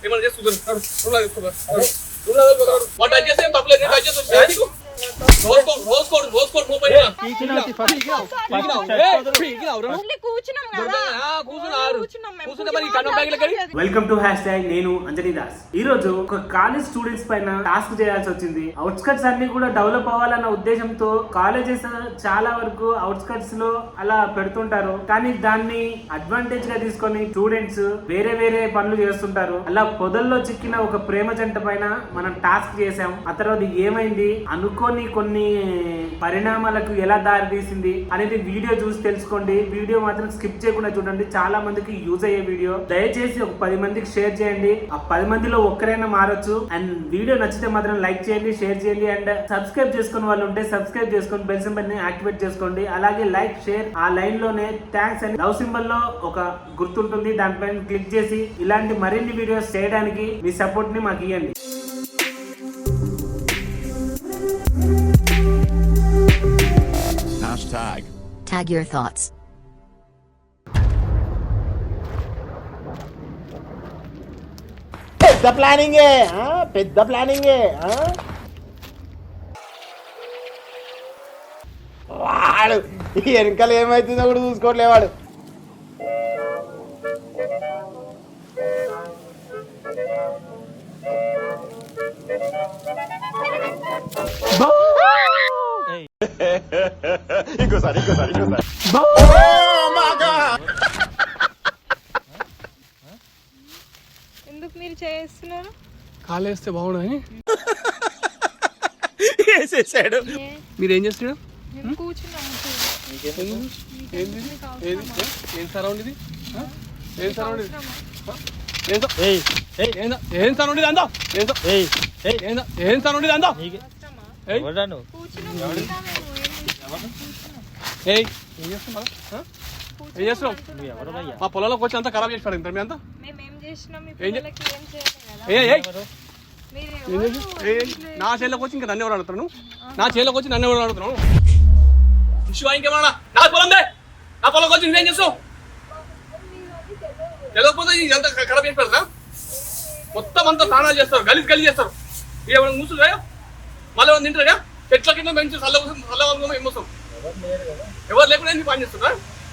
ఏమన్నా చేస్తున్నారు వాటి అడ్జస్ట్ ఏం తప్పలేదు అడ్జస్ట్ వచ్చి వెల్కమ్ టు హ్యాష్ ట్యాగ్ నేను అంజనీ దాస్. ఈ రోజు ఒక కాలేజ్ స్టూడెంట్స్ పైన టాస్క్ చేయాల్సి వచ్చింది. అవుట్స్కట్స్ అన్ని కూడా డెవలప్ అవ్వాలన్న ఉద్దేశంతో కాలేజెస్ చాలా వరకు అవుట్స్కట్స్ లో అలా పెడుతుంటారు. కానీ దాన్ని అడ్వాంటేజ్ గా తీసుకొని స్టూడెంట్స్ వేరే వేరే పనులు చేస్తుంటారు. అలా పొదల్లో చిక్కిన ఒక ప్రేమ జంట పైన మనం టాస్క్ చేసాం. ఆ తర్వాత ఏమైంది, అనుకోని కొన్ని పరిణామాలకు ఎలా దారి తీసింది అనేది వీడియో చూసి తెలుసుకోండి. వీడియో మాత్రం స్కిప్ చేయకుండా చూడండి, చాలా మందికి యూజ్ అయ్యే వీడియో. దయచేసి ఒక 10 మందికి షేర్ చేయండి. ఆ 10 మందిలో ఒక్కరైనా మారొచ్చు. అండ్ వీడియో నచ్చితే మాత్రం లైక్ చేయండి, షేర్ చేయండి. అండ్ సబ్స్క్రైబ్ చేసుకున్న వాళ్ళు ఉంటే సబ్స్క్రైబ్ చేసుకొని బెల్ సింబల్ ని యాక్టివేట్ చేసుకోండి. అలాగే లైక్ షేర్ ఆ లైన్ లోనే థ్యాంక్స్ అని లవ్ సింబల్ లో ఒక గుర్తుంటుంది, దానిపైన క్లిక్ చేసి ఇలాంటి మరిన్ని వీడియోస్ చేయడానికి మీ సపోర్ట్ ని మాకు ఇవ్వండి. Tag your thoughts. పెద్ద ప్లానింగే, పెద్ద ప్లానింగే. వాడు ఈ వెనకాల ఏమైతుందో కూడా చూసుకోవట్లేవాడు. ఇంకోసారి ఎందుకు మీరు చేస్తున్నారు? కాలేస్తే బాగుండని వేసేసాడు. మీరేం చేస్తున్నాడు? కూర్చున్నాము. ఏం సరౌండ్ ఇది? ఏం సరౌండ్ ఇది? ఏం సరౌండ్ ఇది అందా? ఏం సరౌండ్ ఇది అందా? మా పొలంలోకి వచ్చి అంతా ఖరాబ్ చేసి పడింది. అంతా నా చేతిలోకి వచ్చి ఇంకా నన్ను ఎవరు అడుగుతున్నాను? నా చేతిలోకి వచ్చి నన్ను ఎవరు అడుగుతున్నాను? ఇంకేమన్నా నా పొలందే, నా పొలంకి వచ్చి నువ్వేం చేస్తావు? తెలియకపోతే ఇదంతా ఖరాబ్ చేసి పెడతా. మొత్తం అంతా స్నానాలు చేస్తారు, గలీజ్ చేస్తారు. ఏమైనా మూసులుగా మళ్ళీ ఏమైనా తింటారా? చెట్ల కింద మంచి చల్లగా ఏమొస్తాం. ఎవరు లేకుండా నీ పని చేస్తున్నా?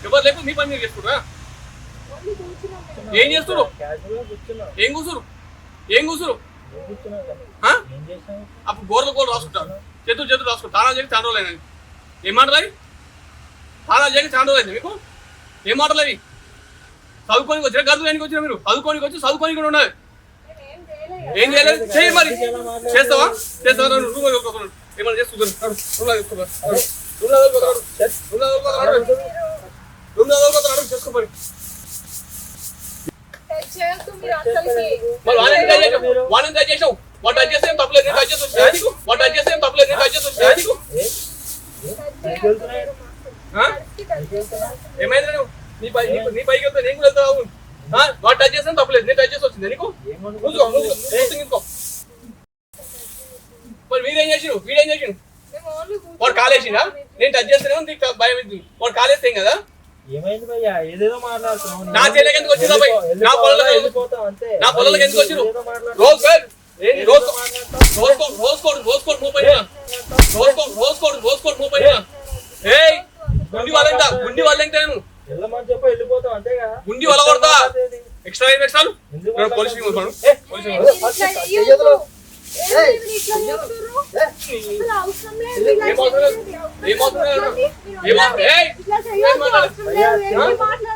ఎవరు లేకుండా నీ పని మీరు చేసుకుంటా? ఏం చేస్తున్నారు? ఏం కూసురు అప్పుడు గోర్లు రాసుకుంటారు, చేతులు రాసుకుంటారు. తానా చేసి చాలా రోజులు అయినా. ఏం మాటలు అవి? తానా చేసి చాలా రోజులు అయింది మీకు. ఏం మాటలు అవి? చదువుకోనికి వచ్చిన గదువుకోనికి వచ్చిన మీరు చదువుకోనికి వచ్చి చదువుకోనికి కూడా ఉండాలి. ఏం చేయలేదు? చేయి మరి. చేస్తావా? ఏమన్నా చేస్తున్నారు? చేసుకోమని వాళ్ళని ట్రై చేసావు. వాటి అడ్జస్ట్ ఏం తప్పలేదు, నేను అడ్జస్ట్ వచ్చి వాటి అడ్జస్ట్ ఏం తప్పలేదు, నేను అడ్జస్ట్ వచ్చి ఏమైంది? నీ పైకి వెళ్తా నేను కూడా వెళ్తావు. వాటి అడ్జస్ట్ ఏం తప్పలేదు, నేను అడ్జస్ట్ వచ్చింది నీకు. మరి వీడేం చేసిండు? వాడు కాలేసిందా? నేను టచ్ చేస్తేనే నీకు భయం అవుతుంది. వాడు కాలేస్తే కదా. నా చెల్లెకి ఎందుకు వచ్చిందా? నా పొలంలోకి ఎందుకు వచ్చిరు? రోజుకోడు మూపైనా. ఏయ్ గుండి వాళ్ళంట నేను గుండి వాళ్ళ కొడతా. ఎక్స్ట్రాలు పోలీసు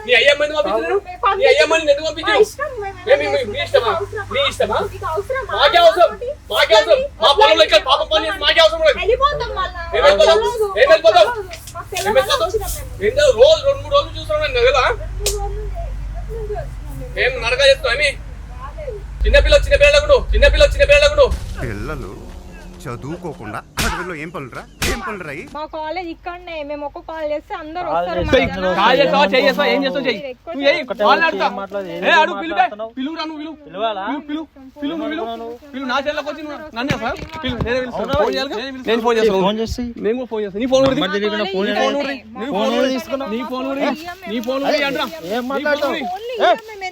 నీ అయ్యమ్మని పంపించారు. నీ అయ్యమ్మని ఎందుకు పంపించారు? మీ ఇష్టమా? మాకే అవసరం. మా పొలంలో ఇక్కడ పాప పని చేసి మాకే అవసరం. రోజు 2-3 రోజులు చూస్తున్నాను కదా. ఏం నరక చేస్తున్నాం? చిన్నపిల్లలు పిల్లలు చదువుకోకుండా అడవిలో ఏం పనులురా? మా కాలేజ్ ఇక్కడనే. మేము ఒక్క కాల్ చేస్తే అందరూ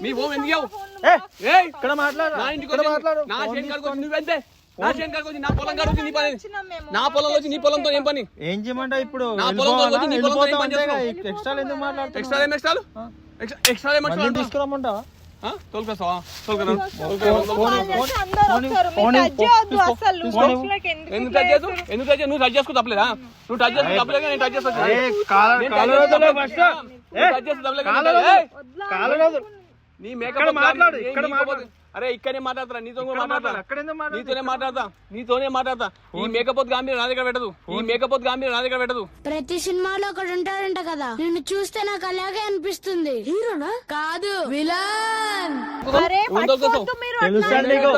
మీ ఫోన్ ఎందుకు ఇవ్వవు? ఇక్కడ మాట్లాడు నా ఇంటికి వచ్చి నా చేను కాడికి వచ్చి నువ్వెంతే? నా చేను కాడికి వచ్చి నా పొలం కాడికి వచ్చి నీ పని, నా పొలంలో వచ్చి నీ పొలంతో ఏం పని? ఏం చేయమంటావు ఇప్పుడు? నా పొలంతో వచ్చి నీ పొలంతో ఏం పని చేస్తున్నావు? ఎక్స్ట్రా ఎందుకు మాట్లాడుతున్నావు? ఎక్స్ట్రా ఏం ఎక్స్ట్రాలు? ఎక్స్ట్రా ఏమంటారు? తీసుకురమ్మంటావా? తోలుకొస్తావా? ఎందుకు టచ్ చేసు? ఎందుకు టచ్ చేసు? నువ్వు టచ్ చేసుకో తప్పలేదా? నువ్వు టచ్ చేసుకో తప్పలేదు, నేను టచ్ చేస్తా. నీ మేకప్ మాట్లాడు, ఇక్కడ మాట్లాడు. అరే ఇక్కడనే మాట్లాడతా, నీతోనే మాట్లాడతా. ఈ మేకపోతు గాంభీర్యం నా దగ్గర పెట్టదు, ఈ మేకపోతు గాంభీర్యం నా దగ్గర పెట్టదు. ప్రతి సినిమాలో ఒకడు ఉంటాడంట కదా, నిన్ను చూస్తే నాకు అలాగే అనిపిస్తుంది. హీరోనా కాదు, విలన్. తెలుస్తుంది నీకు,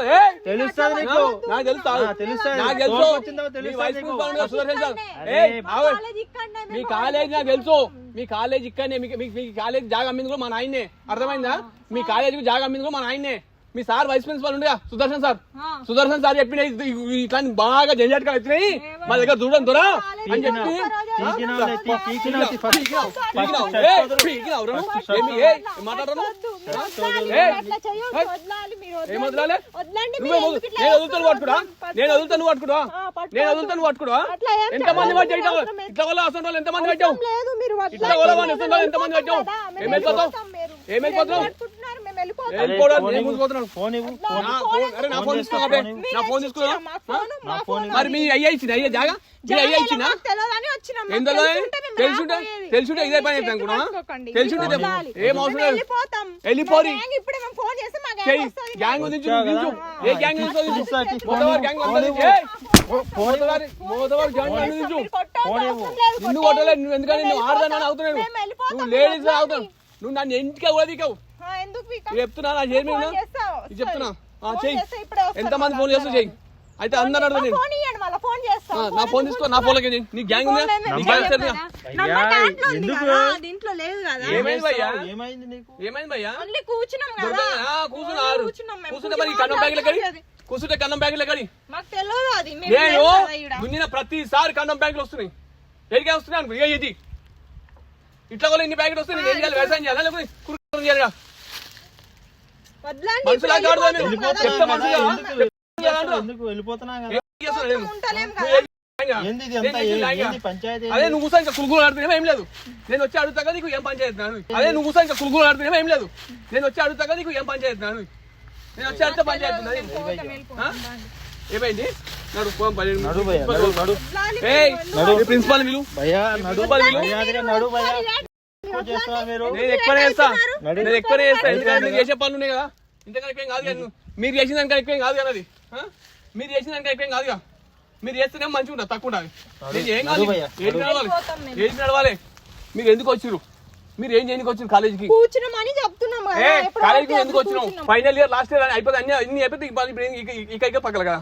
తెలుస్తుంది నీకు. నాకు తెలుసు, నాకు తెలుసు. మీ కాలేజ్ నాకు తెలుసు, మీ కాలేజ్ ఇక్కడనే, మీ కాలేజ్ జాగా అమ్మింది కూడా మా నాయన్నే. అర్థమైందా? మీ కాలేజీకి జాగా అమ్మింది కూడా మా నాయన్నే. మీ సార్ వైస్ ప్రిన్సిపల్ ఉండగా సుదర్శన్ సార్ చెప్పిన ఇట్లా బాగా జంజాటగా వచ్చినాయి మా దగ్గర చూడడం దొరా అని చెప్పి మాట్లాడను. ఏం వదలాలి? నేను వదులుతాను పట్టుకుడా, నేను వదులుతాను పట్టుకుడా. ఎంతమంది పట్టావు ఇట్లా వల్ల అసలు వాళ్ళు ఎంతమంది పట్టావు? ఇట్లా వల్ల వాళ్ళు ఎంతమంది పట్టావు? ఏమైపోతావు? మరి మీ అయ్యా ఇచ్చిన అయ్యా జాగా మీ అయ్యా ఇచ్చిన తెలుసుంటే ఇదే పని చెప్తాను కూడా. తెలుసుంటే ఏం అవసరం లేదు, వెళ్ళిపోరి. గ్యాంగ్ నుంచి ఏ గ్యాంగ్ నిన్ను కొట్టలేదు. నువ్వు ఎందుకంటే నువ్వు ఆడదాని అవుతున్నావు, నువ్వు లేడీస్ అవుతావు. నువ్వు నన్ను ఇంటికి కూడా దిగావు చెప్తున్నా. నా చెప్తున్నా చెయ్యి. ఎంతమంది ఫోన్ చేస్తూ చెయ్యి. అయితే అందరూ అడుగు. నా ఫోన్ తీసుకో, నా ఫోన్లోకి నీ గ్యాంగ్ ఉందా? ఏమైంది భయ్యా? కూర్చుంటే మరి కన్నం బ్యాగులు ఎక్కడి నేను దున్నిన ప్రతిసారి కన్నం బ్యాగులు వస్తున్నాయి. ఎడికే వస్తున్నాయి అనుకో. ఇది ఇట్లా కూడా ఇన్ని బ్యాగులు వస్తున్నాయి. నేను ఏం చేయాలి? వ్యవసాయం చేయాలా లేకపోతే కురుకులు చేయాలి? మనుషులా కాదు చెప్తే మనుషులు అదే నువ్వు కూర్చో ఇంకా కులుగులు ఆడుతున్నామో ఏం లేదు. నేను వచ్చి అడుగుతా కదా నీకు ఏం పంచాయతీ. అదే నువ్వు కూర్చో ఇంకా కులుగులు ఆడుతున్నామో ఏం లేదు. నేను వచ్చి అడుగుతా కదా నీకు ఏం పంచాయతీ. నేను వచ్చి అడిగితే పంచాయతీ ఏమైంది? నడు ప్రిన్సిపాల్ విలు, నేను ఎక్కువనే చేస్తా. ఎందుకంటే మీరు చేసే పనులు ఉన్నాయి కదా, ఇంతకన్నా ఎక్కువ కాదు కదా. మీరు చేసిన దానికన్నా ఎక్కువ కాదు కదా. అది మీరు చేసిన దానికన్నా ఎక్కువ కాదుగా. మీరు చేస్తేనే మంచిగా ఉంటుంది, తక్కువ ఉండాలి. ఏం కాదు, ఏది నడవాలి. మీరు ఎందుకు వచ్చిర్రు? మీరు ఏం చేయడానికి వచ్చిన కాలేజీకి? కాలేజీకి ఎందుకు వచ్చినావు? ఫైనల్ ఇయర్ లాస్ట్ ఇయర్ అయిపోతే అన్ని అయిపోతే ఇక పక్కల కదా.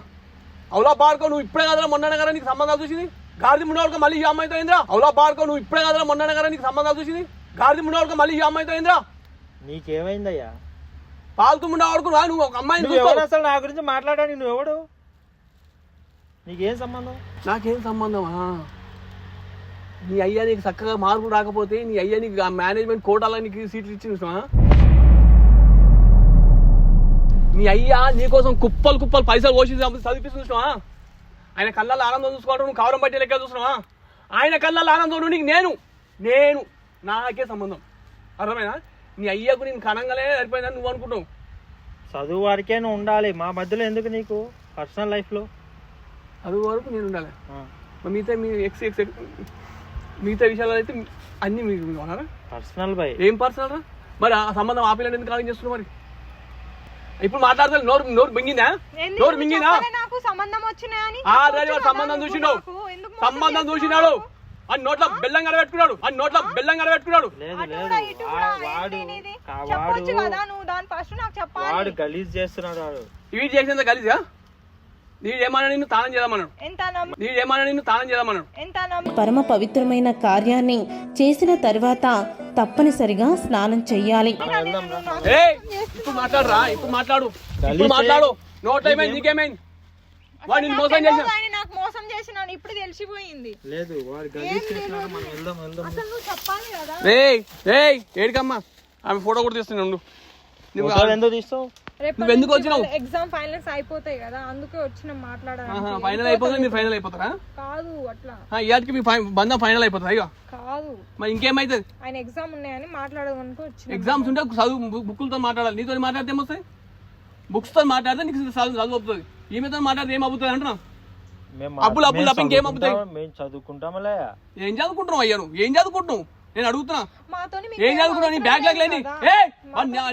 అవులా పార్కో నువ్వు ఇప్పుడే కాదా మొన్న కదా నీకు సంబంధాలు చూసింది. గాడిది ముండవాడుకో మళ్ళీ ఈ అమ్మాయితో ఏంద్రా? అవులా పార్కో నువ్వు ఇప్పుడే కాదా మొన్న కదా నీకు సంబంధాలు చూసింది. గాడిది ముండవాడుకో మళ్ళీ ఈ అమ్మాయితో ఏంద్రా? నీకేమైందయ్యా? పాల్తు ముండవాడుకో నువ్వు ఒక అమ్మాయిని అసలు నా గురించి మాట్లాడాలి. నువ్వు ఎవడు? నీకేం సంబంధం? నాకేం సంబంధమా? నీ అయ్యా నీకు చక్కగా మార్కులు రాకపోతే నీ అయ్యా నీకు మేనేజ్మెంట్ కోటాలో నీకు సీట్లు ఇచ్చింది. నీ అయ్యా నీకోసం కుప్పలు పైసలు పోసి చదివిపిస్తుంది చూసినావా? ఆయన కళ్ళల్లో ఆనందం చూసుకోవడం నువ్వు కవరం బట్టి లెక్క చూసినావా? ఆయన కళ్ళల్లో ఆనందం నీకు నేను నాకే సంబంధం. అర్థమైనా? నీ అయ్యకు నేను కనంగానే సరిపోయిందని నువ్వు అనుకుంటావు. చదువు వరకే నువ్వు ఉండాలి, మా మధ్యలో ఎందుకు నీకు పర్సనల్ లైఫ్ లో? చదువు వరకు నేను ఉండాలి. మిగతా మీ మిగతా విషయాలు అయితే అన్ని మీకు ఉన్నారా? పర్సనల్ బై ఏం పర్సనల్ రా? మరి ఆ సంబంధం ఆపిల్లని ఎందుకు కాలం చేస్తున్నావు? మరి ఇప్పుడు మాట్లాడతాను. నోరు మింగిందా? సంబంధం చూసినాడు అని నోట్ల బెల్లం కడబెట్టుకున్నాడు. వాడు గలీజ్ చేస్తున్నాడు. ఇవి చేసేంత గలీజా? నీడేమన్నా నిన్ను తానం చేద్దామన్నాడు. పరమ పవిత్రమైన కార్యాన్ని చేసిన తర్వాత తప్పనిసరిగా స్నానం చెయ్యాలి. ఇప్పుడు మాట్లాడు. నోట్ అయిపోయింది. నీకేమైంది? వాడు నిన్ను మోసం చేసిన. నాకు మోసం చేసినాను ఇప్పుడు తెలిసిపోయింది. ఏడికమ్మా ఆమె ఫోటో కూడా తీస్తున్నాను ఉండు. నువ్వు ఫోటోలు ఎందుకు తీస్తావు? నువ్వు ఎందుకు వచ్చినావు? ఎగ్జామ్ ఫైనల్స్ అయిపోతాయి కదా, అందుకే వచ్చిన మాట్లాడాలి. ఫైనల్ అయిపోతుంది, మీరు ఫైనల్ అయిపోతారా? కాదు అట్లా, ఇయాటికి మీ బంధం ఫైనల్ అయిపోతుంది ఇక. కాదు మరి ఇంకేమైతుంది? ఆయన ఎగ్జామ్ ఉన్నాయని మాట్లాడడానికి వచ్చిన. ఎగ్జామ్స్ ఉంటే చదువు బుక్కులతో మాట్లాడాలి. నీతో మాట్లాడితే ఏమొస్తాయి? బుక్స్ తో మాట్లాడితే నీకు చదువు అవుతుంది. ఈమెతో మాట్లాడితే ఏం అవుతుంది అంటున్నా? అప్పులు తప్ప ఇంకేం అవుతాయి? మేము చదువుకుంటామలే. ఏం చదువుకుంటున్నావు అయ్యాను? ఏం చదువుకుంటున్నావు? నేను అడుగుతున్నా, మాతోని ఏం చదువుకున్నావు? నీ బ్యాగ్ లాగ్ లేని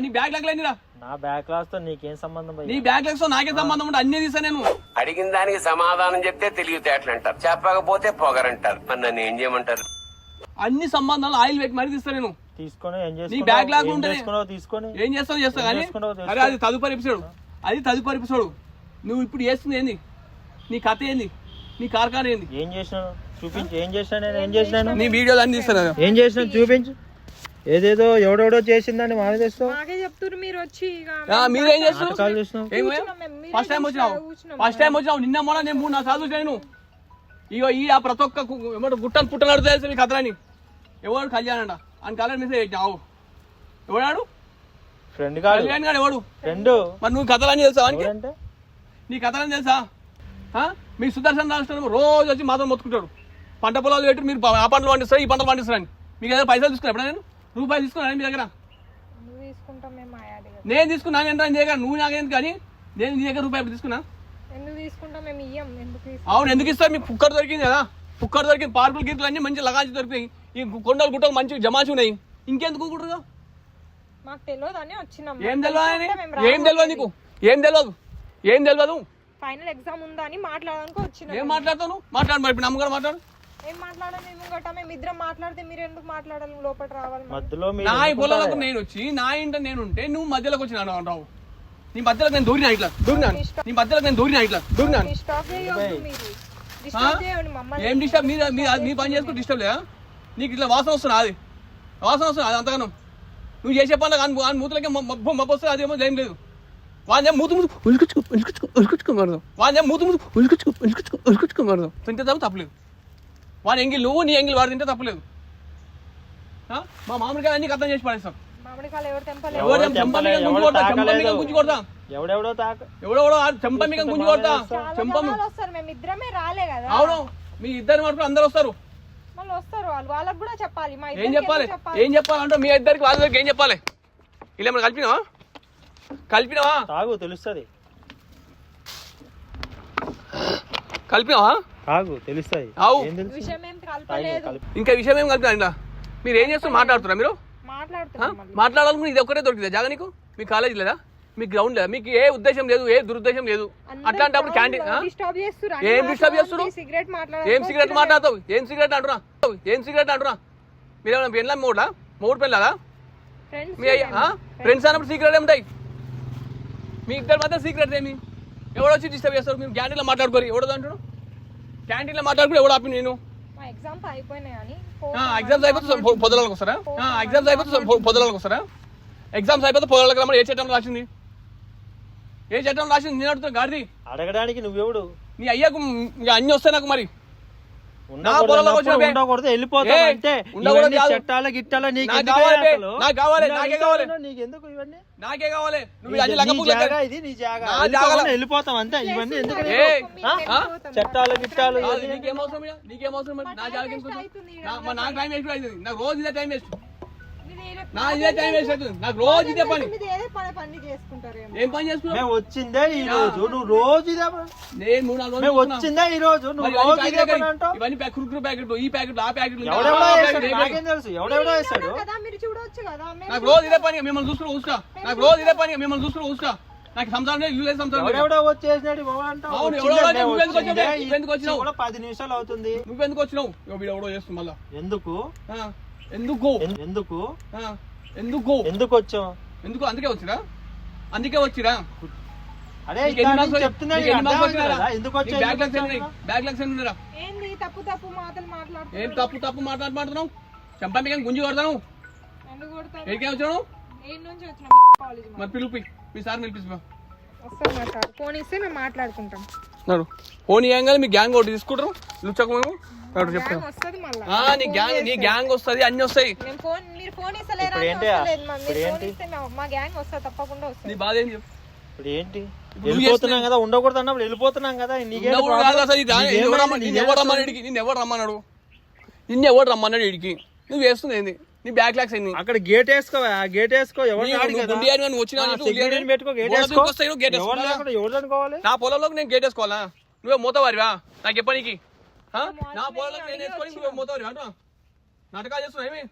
నీ బ్యాగ్ లాగ్ లేనిరా. నా బ్యాక్ క్లాస్ తో నీకేం సంబంధం? నీ బ్యాగ్ లాగ్స్ తో నాకే సంబంధం ఉంటే అన్ని తీసా నేను. అడిగిన దానికి సమాధానం చెప్తే తెలివితేటలు అంటారు, చెప్పకపోతే పొగరంటారు. మరి నన్ను ఏం చేయమంటారు? అన్ని సంబంధాలు ఆయిల్ పెట్టి మరీ తీస్తా నేను. తీసుకొని ఏం నీ బ్యాగ్ లాగ్ ఉంటే తీసుకొని ఏం చేస్తావు చేస్తా కానీ. అరే అది తదుపరి ఎపిసోడ్, అది తదుపరి ఎపిసోడ్. నువ్వు ఇప్పుడు చేస్తుంది ఏంది? నీ కథ ఏంది? నీ కార్ఖాన ఏంది? ఏం చేసినాను చూపించు. ఏం చేసినా నేను? ఏం చేసినాను? నీ వీడియోలు అన్ని తీస్తాను. ఏం చేసినా చూపించు. ఏదేదో ఎవడెవడో చేసిందని మానే తెస్తావు. మాకే చెప్తున్నారు మీరు వచ్చి. మీరేం చేస్తారు? ఫస్ట్ టైం వచ్చినావు నిన్న మొన్న నేను 3-4 సార్లు చేయను. ఇగో ఈ ప్రతి ఒక్క గుట్టలు పుట్టనాడు తెలుసు మీ కథలని. ఎవడు కళ్యాణ్ అంట అని కళ్యాణ్ మెసేజ్ పెట్టినావు. ఎవడాడు? ఫ్రెండ్ కాదు, కళ్యాణ్ గాడు ఎవడు? ఫ్రెండ్. మరి నువ్వు కథలని తెలుసా? అంటే నీ కథలని తెలుసా? మీ సుదర్శన్ రాష్ట్రం రోజు వచ్చి మాత్రం మొత్తుకుంటాడు. పంట పొలాలు పెట్టి మీరు ఆ పంటలు పండిస్తారు, ఈ పంటలు పండిస్తారని. మీకు ఏదైనా పైసలు తీసుకున్నా ఎప్పుడైనా? నేను రూపాయలు తీసుకున్నాను మీ దగ్గర? నేను తీసుకున్నా. నేను చేయగా నువ్వు నాకేంది కానీ నేను నీ దగ్గర రూపాయలు తీసుకున్నా. అవును, ఎందుకు ఇస్తారు? మీకు కుక్కర్ దొరికింది కదా, కుక్కర్ దొరికింది. పార్కులు గీర్కులు అన్ని మంచి లగాంచి దొరికినాయి. ఈ కొండలు గుట్టలు మంచి జమాచి ఉన్నాయి. ఇంకెందుకు కుక్కరుగా? ఏం తెలియదు? ఏం తెలియదు నీకు? ఏం తెలియదు? ఏం తెలియదు? ఫైనల్ ఎగ్జామ్ ఉందా అని మాట్లాడడానికి వచ్చిన. ఏం మాట్లాడతాను? మాట్లాడు మరి. ఇప్పుడు నమ్మకం మాట్లాడు. ఏం మాట్లాడాలి? మేము ఇద్దరం మాట్లాడితే మీరు ఎందుకు మాట్లాడాలి? లోపల రావాలి మధ్యలో. నా పొలాలకు నేను వచ్చి నా ఇంట నేను ఉంటే నువ్వు మధ్యలోకి వచ్చి రావు. నీ మధ్యలో నేను దూరినా ఇట్లా దూరినాను. నీ మధ్యలో నేను దూరినా ఇట్లా దూరినాను. ఏం డిస్టర్బ్? మీ పని చేసుకుని డిస్టర్బ్ లేదా? నీకు ఇట్లా వాసన వస్తున్నా? అది వాసన వస్తున్నా? అది అంతగానం నువ్వు చేసే పనులు మూతులకే మబ్బు వస్తుంది. అదేమో ఏం లేదు. వాళ్ళే మూతు ఉలుకుచ్చుకోమడదాం. వాళ్ళే మూతు ఉలుకుచ్చుకోమడదాం. తింటే తప్ప తప్పలేదు. వాడి ఎంగిల్ నువ్వు, నీ ఎంగిల్ వాడు తింటే తప్పలేదు. మా మామిడికాయ అన్ని అర్థం చేసి పడేస్తాం. ఎవడెవడో చెంప మీకు గుంజి కొడతా. అవును, మీ ఇద్దరు మటుకు అందరు వస్తారు. వాళ్ళకి కూడా చెప్పాలి. ఏం చెప్పాలి? ఏం చెప్పాలంటే మీ ఇద్దరికి వాళ్ళ దగ్గరికి ఏం చెప్పాలి? ఇలా మనం కలిపినావా? తాగు తెలుస్తుంది. తెలుస్తుంది. ఇంకా విషయం ఏం కలిపినా? మీరు ఏం చేస్తారు? మాట్లాడుతున్నా మీరు? మాట్లాడాలనుకుని ఇది ఒక్కటే దొరికిందా జాగా నీకు? మీ కాలేజ్ లేదా? మీ గ్రౌండ్ లేదా? మీకు ఏ ఉద్దేశం లేదు, ఏ దురుద్దేశం లేదు. అట్లాంటప్పుడు క్యాంటీన్ ఏం డిస్టర్బ్ చేస్తారు? ఏం సిగరెట్ మాట్లాడతావు? ఏం సిగరెట్ అంటున్నా? మీరేమన్నా పెళ్ళా? మూడు పెళ్ళాలా? మీ ఫ్రెండ్స్ అన్నప్పుడు సీక్రెట్ ఏముంటాయి? మీ ఇద్దరు మాత్రం సీక్రెట్ ఏమి? ఎవడో వచ్చి డిస్టర్బ్ చేస్తారు? మీరు క్యాంటీన్లో మాట్లాడుకోరు. ఎవడో అంటాడు? క్యాంటీన్లో మాట్లాడుకుని ఎవడు ఆపి? నేను ఎగ్జామ్స్ అయిపోతే పొదలకు వస్తారా? ఎగ్జామ్స్ అయిపోతే పొదలకు రమ్మని ఏ చట్టం రాసింది? నేను అడుగుతున్నా గాడిది. అడగడానికి నువ్వెవడు? నీ అయ్యాకు అన్ని వస్తాయి నాకు. మరి చట్టాల గిట్టాల నాకే కావాలి. వెళ్ళిపోతాం అంతే. ఇవన్నీ ఎందుకు? చట్టాలు గిట్టాలు నీకేమవసరం? నా జాగ్రత్త నాకు టైం వేస్ట్ అవుతుంది. నాకు రోజు ఇదే టైం వేస్ట్. ఇదే టైం వేస్ట్ అవుతుంది నాకు రోజు. ఇదే పని. ఏం పని చేసుకున్నా? వచ్చిందే ఈ రోజు. నువ్వు రోజు ఇదే నేను 3-4 రోజులు వచ్చిందే ఈ రోజు. నువ్వు రోజు ఇదే పని అంటావు. ఇవన్నీ కురుకురు ప్యాకెట్, ఈ ప్యాకెట్, ఆ ప్యాకెట్. తెలుసు ఎవడెవడో వేస్తాడు. నాకు రోజు ఇదే పని. మిమ్మల్ని చూసుకుని ఊసుకా. నాకు రోజు ఇదే పని. మిమ్మల్ని చూసుకుని ఊసుకా. నాకు సంసారం లేదు, ఇల్లు లేదు. సంసారం ఎవడెవడో వచ్చేసినాడు. 10 నిమిషాలు అవుతుంది. నువ్వెందుకు వచ్చినావు? ఎవడో చేస్తుంది మళ్ళా. ఎందుకు ఎందుకు ఎందుకు ఎందుకు ఎందుకు వచ్చావు? ఎందుకు? అందుకే వచ్చిరా? అరే చెప్తున్నా. ఏం తప్పు మాట్లాడుతున్నావు? చెంపా మీకు గుంజి కొడతాను. ఎక్కడికే వచ్చాను? మరి పిలుపు మీ సార్ పిలిపిస్తా. ఫోన్ ఇస్తే మేము మాట్లాడుకుంటాం. ఫోన్ ఇవ్వగానే మీ గ్యాంగ్ ఒకటి తీసుకుంటారు. లుచ్చకు మేము గ్యాంగ్ వస్తది మళ్ళా. నీ గ్యాంగ్ వస్తుంది, అన్ని వస్తాయి. మీరు ఫోన్ ఇస్తలేరా? ఇప్పుడు ఏంటి? మీరు ఫోన్ ఇస్తే మా గ్యాంగ్ వస్తుంది, తప్పకుండా వస్తుంది. నీ బాధ ఏం చెప్పు. ఇప్పుడు ఏంటి? వెళ్ళిపోతున్నాం కదా, ఉండకూడదు అన్నప్పుడు వెళ్ళిపోతున్నాం కదా. నిన్ను ఎవరు రమ్మన్నాడు? వీడికి నువ్వు వేస్తుంది ఏంది? నీ బ్యాక్ లాక్స్ ఏంది? అక్కడ గేట్ వేసుకో, గేట్ వేసుకో. ఎవరు పెట్టుకో, గేట్ వేసుకో. ఎవరు అనుకోవాలి? నా పొలంలోకి నేను గేట్ వేసుకోవాలా? నువ్వే మూతవారివా? నాకు చెప్పనీకి నా పొలంలోకి నేను వేసుకొని నువ్వే మూతవారివా అంటున్నా? నాటకాలు చేస్తున్నా ఏమి?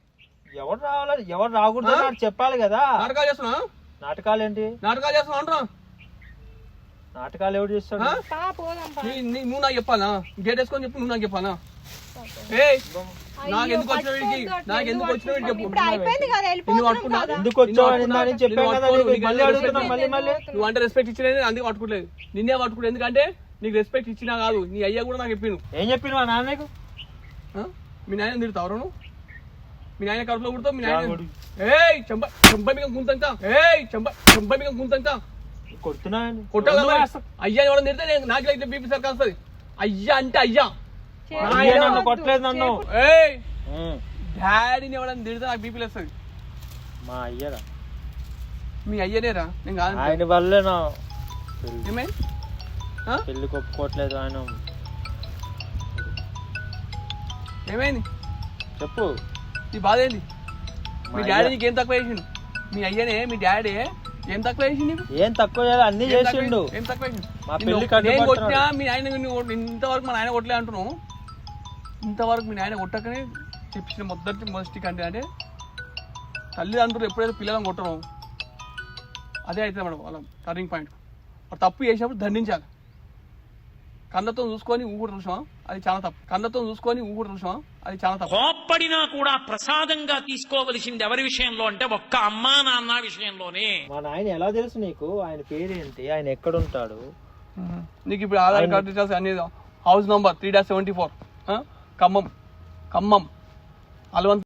ఎవరు రావాలి, ఎవరు రాకూడదు నాకు చెప్పాలి కదా. నాటకాలు చేస్తున్నా? నాటకాలు ఏంటి? నాటకాలు చేస్తున్నా అంటున్నా. నాటకాలు ఎవరు చేస్తాడు? నువ్వు నాకు చెప్పాలా? గేట్ వేసుకొని చెప్పు, నువ్వు నాకు చెప్పాలా? నాకు ఎందుకు వచ్చిన వీడికి, నాకు ఎందుకు వచ్చిన వీడికి చెప్పు. ఎందుకు వచ్చావు చెప్పాను కదా. మళ్ళీ అడుగుతున్నా, మళ్ళీ మళ్ళీ. నువ్వు అంటే రెస్పెక్ట్ ఇచ్చినా అందుకు పట్టుకోలేదు. నిన్నే పట్టుకోలేదు. ఎందుకంటే నీకు రెస్పెక్ట్ ఇచ్చినా కాదు, నీ అయ్యా కూడా నాకు చెప్పిండు. ఏం చెప్పిండు మా నాన్నకు? మీ నాయన తిడతావు నువ్వు? మీ నాయన కడుపులో కుడతావు. మీ నాయన చెంప మీద గుంతంతా, చెంప మీద గుంతంతా కొడుతున్నా. కొట్టాలి. అయ్యా ఎవడ తిడితే నాకు అయితే బీపీ సర్కా వస్తుంది. అయ్యా అంటే అయ్యా కొట్టలేదు నన్ను. డాడీని ఎవడని తిడితే నాకు బీపీలు వస్తుంది. మా అయ్యరా? మీ అయ్యనేరా? నేను కాదు. ఆయన వల్లేనా ఏమైంది? పెళ్లి ఒప్పుకోవట్లేదు ఆయన. ఏమైంది చెప్పు. నీ బాధ ఏంది? మీ డాడీ నీకు ఏం తక్కువ చేసిండు? మీ అయ్యనే మీ డాడీ ఏం తక్కువ చేసిండు? ఏం తక్కువ చేయాలి, అన్ని చేసిండు. ఏం తక్కువ చేసిండు? మా పెళ్లి కొట్టినా మీ ఆయన ఇంతవరకు మా నాయన కొట్టలే అంటున్నావు. ఇంతవరకు మీ నాయన కొట్టకనే చెప్పించిన మొదటి కంటే అంటే తల్లిదండ్రులు ఎప్పుడైతే పిల్లలను కొట్టరు అదే అవుతుంది మేడం వాళ్ళ టర్నింగ్ పాయింట్. తప్పు చేసినప్పుడు దండించాలి. కళ్ళతో చూసుకొని ఊగుడు చూసాం, అది చాలా తప్పు. కళ్ళతో చూసుకొని ఊగుడు చూసాం, అది చాలా తప్పు. కోప్పడినా కూడా ప్రసాదంగా తీసుకోవలసింది ఎవరి విషయంలో అంటే ఒక్క అమ్మా నాన్న విషయంలోనే. మా నాయన ఎలా తెలుసు నీకు? ఆయన పేరేంటి, ఆయన ఎక్కడుంటాడు? నీకు ఇప్పుడు ఆధార్ కార్డు డీటెయిల్స్ అన్ని హౌస్ నంబర్ 3-74 ఖమ్మం అలవంత,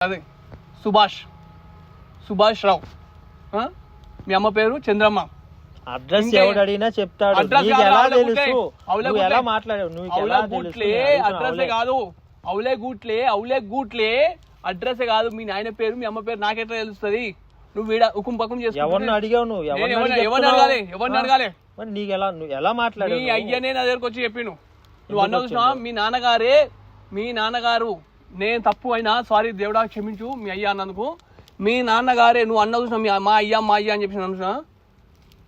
అదే సుభాష్ రావు. మీ అమ్మ పేరు చంద్రమ్మ. అడ్రస్ ఎవడు అడిగినా చెప్తాడు. నీకు ఎలా తెలుసు? నువ్వు ఎలా మాట్లాడావు? అడ్రస్ కాదు, అవులే గూట్లే అడ్రస్ కాదు. మీ నాయన పేరు మీ అమ్మ పేరు నాకెట్లా తెలుస్తుంది? నువ్వు వీడ ఉకుం పక్కం చేసి ఎవరిని అడిగావు? నువ్వు ఎవరిని అడగాలి? మరి నీకు ఎలా, నువ్వు ఎలా మాట్లాడావు? మీ అయ్యనే నా దగ్గరకు వచ్చి చెప్పిను. నువ్వు అన్న చూసినా మీ నాన్నగారు నేను తప్పు అయినా సారీ దేవుడా క్షమించు మీ అయ్యా అన్నందుకు. మీ నాన్నగారే నువ్వు అన్న చూసినా మా అయ్యా అని చెప్పి అన్న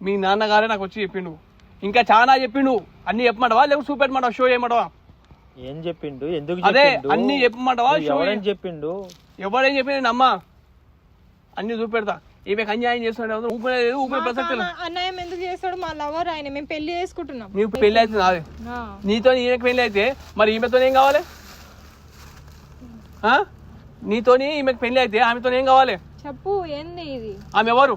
మీ నాన్నగారే నాకు వచ్చి చెప్పిండు. ఇంకా చాలా చెప్పిండు. అన్ని చెప్పమంటావా లేకపోతే చూపెట్టమంటావా? షో చేయమంటావా? ఏం చెప్పిండు? ఎందుకు? అదే అన్ని చెప్పమంటావా? ఎవరేం చెప్పిండు? ఎవరేం చెప్పిండు అమ్మా? అన్ని చూపెడతా. ఈమెకు అన్యాయం చేస్తున్నాడు. ఊపిరి ప్రసక్తి అన్యాయం ఎందుకు చేస్తాడు? మా లవర్ ఆయన, మేము పెళ్లి చేసుకుంటున్నాం. నీకు పెళ్లి అయితే నాది, నీతో ఈయనకి పెళ్లి అయితే మరి ఈమెతో ఏం కావాలి? నీతోని ఈమెకు పెళ్లి అయితే ఆమెతో ఏం కావాలి చెప్పు? ఏంది ఇది? ఆమె ఎవరు?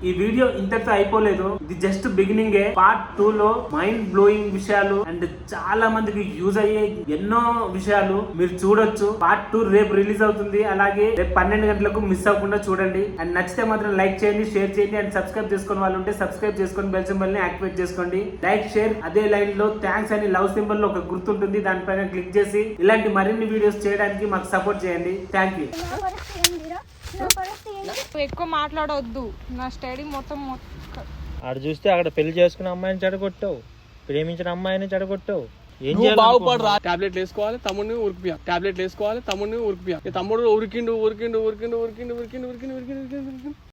ఈ వీడియో ఇంతటితో అయిపోలేదు. ఇది జస్ట్ బిగినింగ్. పార్ట్ 2 లో మైండ్ బ్లోయింగ్ విషయాలు అండ్ చాలా మందికి యూజ్ అయ్యే ఎన్నో విషయాలు మీరు చూడొచ్చు. పార్ట్ 2 రేపు రిలీజ్ అవుతుంది. అలాగే రేపు 12 గంటలకు మిస్ అవ్వకుండా చూడండి. అండ్ నచ్చితే మాత్రం లైక్ చేయండి, షేర్ చేయండి. అండ్ సబ్స్క్రైబ్ చేసుకుని వాళ్ళు ఉంటే సబ్స్క్రైబ్ చేసుకొని బెల్ సింబల్ ని యాక్టివేట్ చేసుకోండి. లైక్ షేర్ అదే లైన్ లో థ్యాంక్స్ అని లవ్ సింబల్ లో ఒక గుర్తుంటుంది, దానిపైన క్లిక్ చేసి ఇలాంటి మరిన్ని వీడియోస్ చేయడానికి మాకు సపోర్ట్ చేయండి. Thank you. ఎక్కువ మాట్లాడవద్దు. నా స్టడీ మొత్తం ఆడ చూస్తే అక్కడ పెళ్లి చేసుకున్న అమ్మాయిని చెడగొట్టావు, ప్రేమించిన అమ్మాయిని చెడగొట్టావు. ఏం బాగుపడరా? టాబ్లెట్లు వేసుకోవాలి, తమ్ముడిని ఉరికిపోయా. తమ్ముడు ఉరికిండు